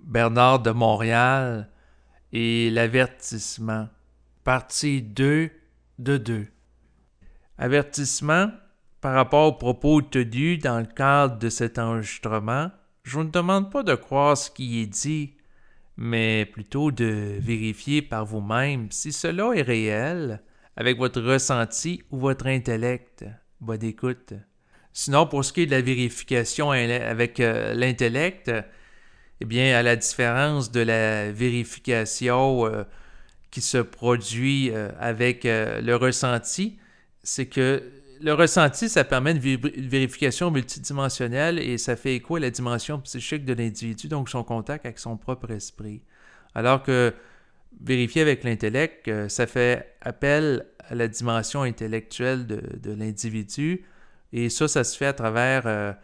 Bernard de Montréal et l'avertissement. Partie 2 de 2. Avertissement par rapport aux propos tenus dans le cadre de cet enregistrement. Je ne vous demande pas de croire ce qui est dit, mais plutôt de vérifier par vous-même si cela est réel avec votre ressenti ou votre intellect. Bonne écoute. Sinon, pour ce qui est de la vérification avec l'intellect, eh bien, à la différence de la vérification qui se produit avec le ressenti, c'est que le ressenti, ça permet une vérification multidimensionnelle et ça fait écho à la dimension psychique de l'individu, donc son contact avec son propre esprit. Alors que vérifier avec l'intellect, ça fait appel à la dimension intellectuelle de l'individu et ça se fait à travers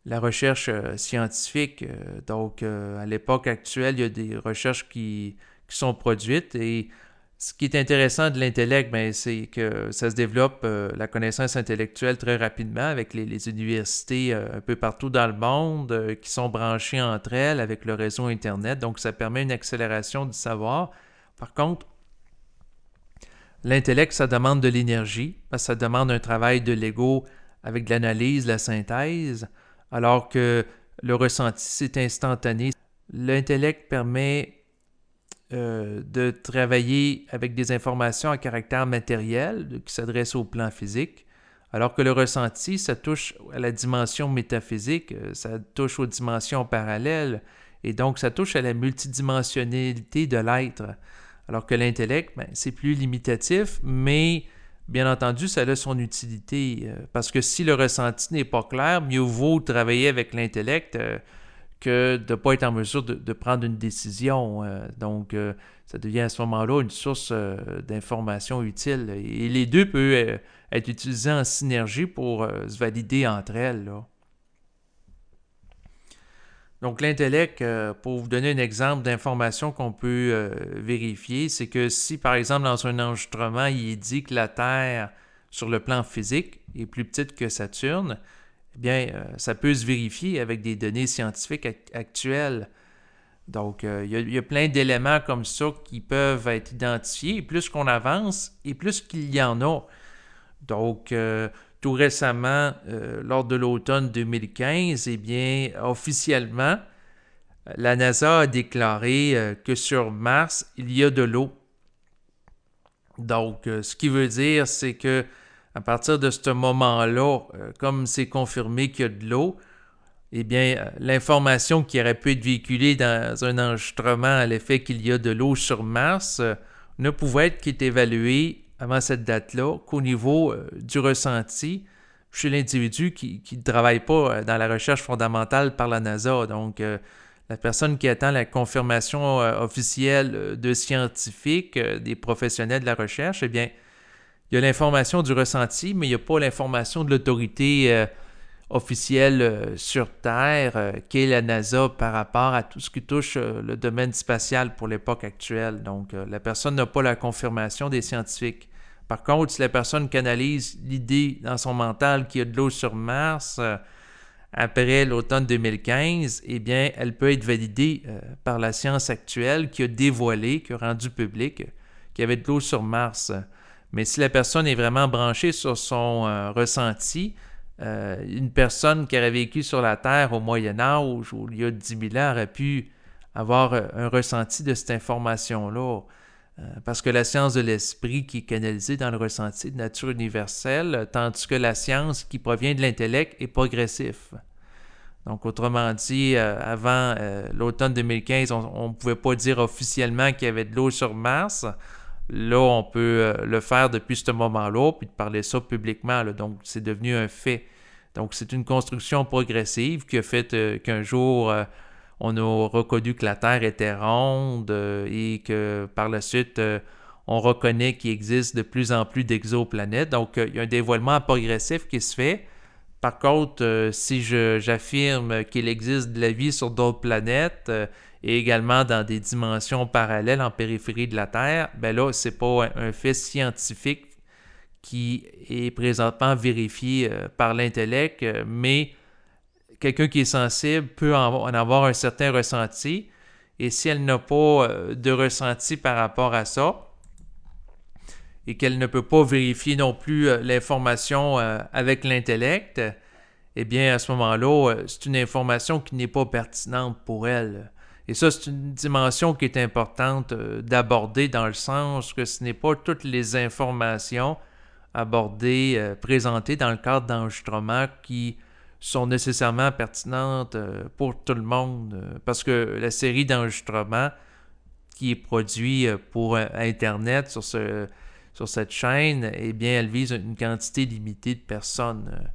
la recherche scientifique. Donc, à l'époque actuelle, il y a des recherches qui sont produites et ce qui est intéressant de l'intellect, ben, c'est que ça se développe, la connaissance intellectuelle, très rapidement avec les universités un peu partout dans le monde qui sont branchées entre elles avec le réseau Internet. Donc, ça permet une accélération du savoir. Par contre, l'intellect, ça demande de l'énergie, parce que ça demande un travail de l'ego avec de l'analyse, la synthèse, alors que le ressenti, c'est instantané. L'intellect permet de travailler avec des informations à caractère matériel qui s'adressent au plan physique, alors que le ressenti, ça touche à la dimension métaphysique, ça touche aux dimensions parallèles, et donc ça touche à la multidimensionnalité de l'être. Alors que l'intellect, ben, c'est plus limitatif, mais bien entendu, ça a son utilité, parce que si le ressenti n'est pas clair, mieux vaut travailler avec l'intellect que de ne pas être en mesure de prendre une décision. Donc, ça devient à ce moment-là une source d'information utile. Et les deux peuvent être utilisés en synergie pour se valider entre elles, là. Donc, l'intellect, pour vous donner un exemple d'information qu'on peut vérifier, c'est que si, par exemple, dans un enregistrement, il est dit que la Terre, sur le plan physique, est plus petite que Saturne, eh bien, ça peut se vérifier avec des données scientifiques actuelles. Donc, il y a plein d'éléments comme ça qui peuvent être identifiés. Et plus qu'on avance, et plus qu'il y en a. Donc, tout récemment, lors de l'automne 2015, eh bien, officiellement, la NASA a déclaré que sur Mars, il y a de l'eau. Donc, ce qui veut dire, c'est que à partir de ce moment-là, comme c'est confirmé qu'il y a de l'eau, eh bien, l'information qui aurait pu être véhiculée dans un enregistrement à l'effet qu'il y a de l'eau sur Mars ne pouvait être qu'être évaluée avant cette date-là qu'au niveau du ressenti chez l'individu qui ne travaille pas dans la recherche fondamentale par la NASA. Donc, la personne qui attend la confirmation officielle de scientifiques, des professionnels de la recherche, eh bien, il y a l'information du ressenti, mais il n'y a pas l'information de l'autorité officielle sur Terre, qu'est la NASA par rapport à tout ce qui touche le domaine spatial pour l'époque actuelle. Donc, la personne n'a pas la confirmation des scientifiques. Par contre, si la personne canalise l'idée dans son mental qu'il y a de l'eau sur Mars après l'automne 2015, eh bien, elle peut être validée par la science actuelle qui a dévoilé, qui a rendu public qu'il y avait de l'eau sur Mars. Mais si la personne est vraiment branchée sur son ressenti, une personne qui aurait vécu sur la Terre au Moyen Âge ou il y a 10 000 ans aurait pu avoir un ressenti de cette information-là. Parce que la science de l'esprit qui est canalisée dans le ressenti de nature universelle, tandis que la science qui provient de l'intellect est progressif. Donc, autrement dit, avant l'automne 2015, on ne pouvait pas dire officiellement qu'il y avait de l'eau sur Mars. Là, on peut le faire depuis ce moment-là, puis de parler ça publiquement. Là. Donc, c'est devenu un fait. Donc, c'est une construction progressive qui a fait qu'un jour, on a reconnu que la Terre était ronde et que par la suite, on reconnaît qu'il existe de plus en plus d'exoplanètes. Donc, il y a un dévoilement progressif qui se fait. Par contre, si j'affirme qu'il existe de la vie sur d'autres planètes et également dans des dimensions parallèles en périphérie de la Terre, ben là, c'est pas un fait scientifique qui est présentement vérifié par l'intellect, mais quelqu'un qui est sensible peut en avoir un certain ressenti. Et si elle n'a pas de ressenti par rapport à ça, et qu'elle ne peut pas vérifier non plus l'information avec l'intellect, eh bien, à ce moment-là, c'est une information qui n'est pas pertinente pour elle. Et ça, c'est une dimension qui est importante d'aborder dans le sens que ce n'est pas toutes les informations abordées, présentées dans le cadre d'enregistrement qui sont nécessairement pertinentes pour tout le monde. Parce que la série d'enregistrements qui est produite pour Internet sur cette chaîne, eh bien, elle vise une quantité limitée de personnes.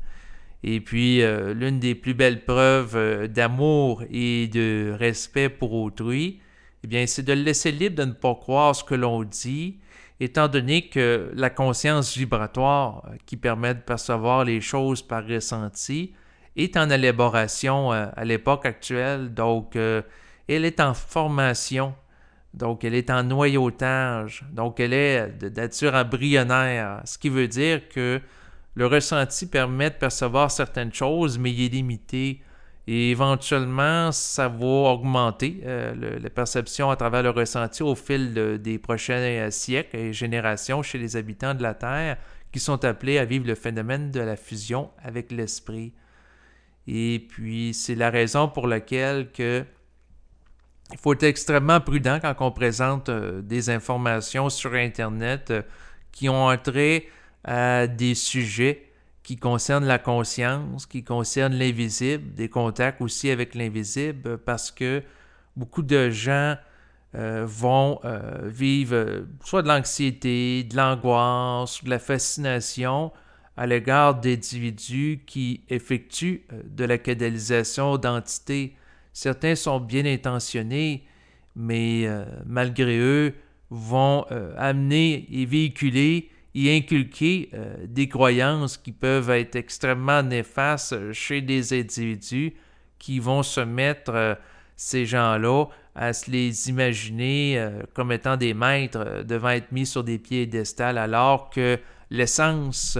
Et puis, l'une des plus belles preuves d'amour et de respect pour autrui, eh bien, c'est de le laisser libre de ne pas croire ce que l'on dit, étant donné que la conscience vibratoire qui permet de percevoir les choses par ressenti est en élaboration à l'époque actuelle. Donc, elle est en formation. Donc, elle est en noyautage. Donc, elle est de nature embryonnaire. Ce qui veut dire que le ressenti permet de percevoir certaines choses, mais il est limité. Et éventuellement, ça va augmenter la perception à travers le ressenti au fil des prochains siècles et générations chez les habitants de la Terre qui sont appelés à vivre le phénomène de la fusion avec l'esprit. Et puis, c'est la raison pour laquelle il faut être extrêmement prudent quand on présente des informations sur Internet qui ont trait à des sujets qui concernent la conscience, qui concernent l'invisible, des contacts aussi avec l'invisible, parce que beaucoup de gens vont vivre soit de l'anxiété, de l'angoisse, de la fascination à l'égard d'individus qui effectuent de la canalisation d'entités. Certains sont bien intentionnés, mais malgré eux, vont amener et véhiculer et inculquer des croyances qui peuvent être extrêmement néfastes chez des individus qui vont se mettre, ces gens-là, à se les imaginer comme étant des maîtres devant être mis sur des piédestals, alors que l'essence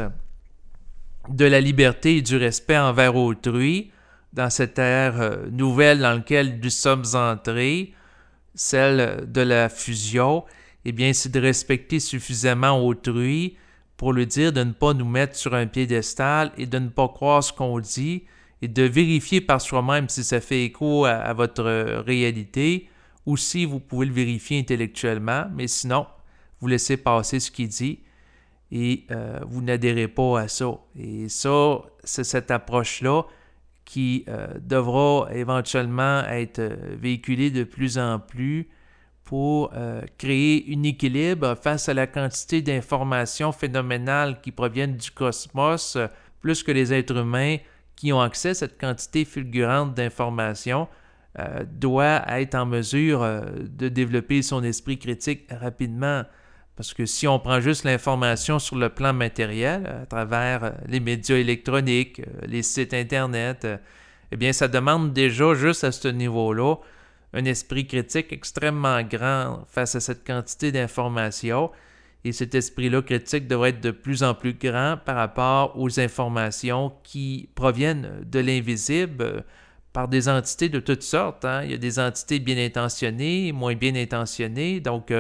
de la liberté et du respect envers autrui, dans cette ère nouvelle dans laquelle nous sommes entrés, celle de la fusion, eh bien, c'est de respecter suffisamment autrui pour lui dire de ne pas nous mettre sur un piédestal et de ne pas croire ce qu'on dit et de vérifier par soi-même si ça fait écho à votre réalité ou si vous pouvez le vérifier intellectuellement, mais sinon, vous laissez passer ce qu'il dit et vous n'adhérez pas à ça. Et ça, c'est cette approche-là qui devra éventuellement être véhiculée de plus en plus pour créer un équilibre face à la quantité d'informations phénoménales qui proviennent du cosmos, plus que les êtres humains qui ont accès à cette quantité fulgurante d'informations doit être en mesure de développer son esprit critique rapidement. Parce que si on prend juste l'information sur le plan matériel, à travers les médias électroniques, les sites Internet, eh bien, ça demande déjà, juste à ce niveau-là, un esprit critique extrêmement grand face à cette quantité d'informations. Et cet esprit-là critique devrait être de plus en plus grand par rapport aux informations qui proviennent de l'invisible par des entités de toutes sortes. Il y a des entités bien intentionnées, moins bien intentionnées. Donc,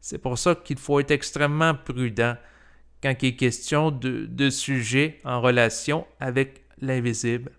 c'est pour ça qu'il faut être extrêmement prudent quand il est question de sujets en relation avec l'invisible.